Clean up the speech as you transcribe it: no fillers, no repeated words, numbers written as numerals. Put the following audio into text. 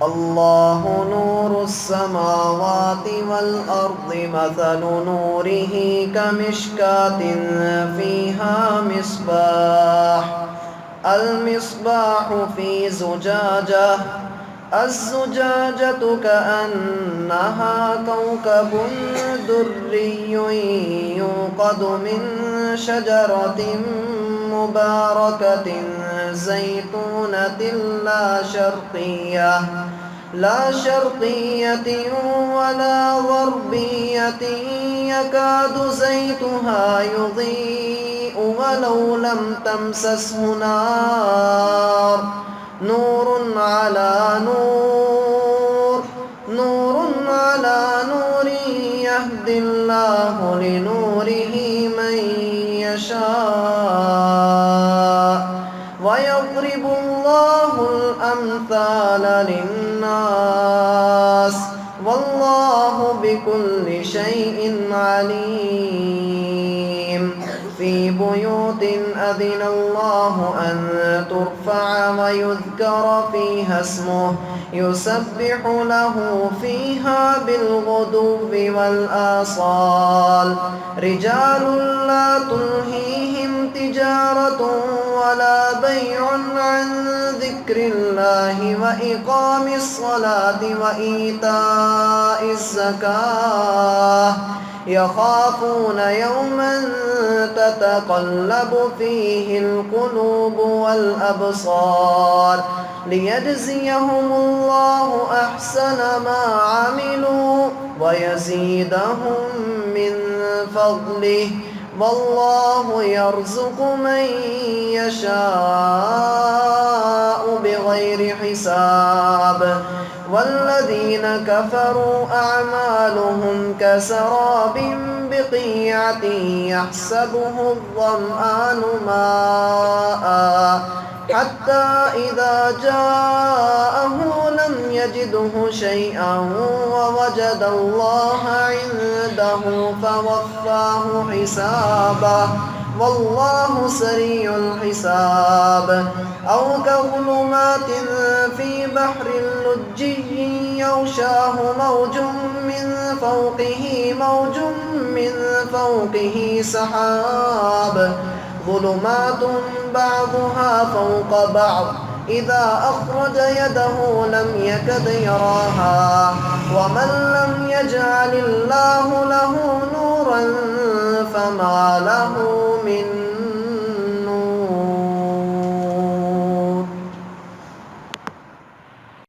الله نور السماوات والأرض مثل نوره كمشكاة فيها مصباح المصباح في زجاجة الزجاجة كأنها كوكب دري يوقد من شجرة مباركة زيتونة لا شرقية ولا غربية يكاد زيتها يضيء ولو لم تمسسه نار نور على نور يهدي الله لنوره من يشاء ويضرب الله الأمثال للناس والله بكل شيء عليم في بيوت أذن الله أن ترفع ويذكر فيها اسمه يسبح له فيها بالغدو والآصال رجال لا تلهيهم تجارة ولا بيع عن ذكر الله وإقام الصلاة وإيتاء الزكاة يخافون يوما تتقلب فيه القلوب والأبصار ليجزيهم الله أحسن ما عملوا ويزيدهم من فضله والله يرزق من يشاء بغير حساب والذين كفروا أعمالهم كسراب بقيعة يحسبه الظمآن ماء حتى إذا جاءه لم يجده شيئا ووجد الله عنده فوفاه حسابه والله سريع الحساب أو كظلمات في بحر لجي يغشاه موج من فوقه سحاب ظلمات بعضها فوق بعض إذا أخرج يده لم يكد يراها ومن لم يجعل الله له نورا فما له من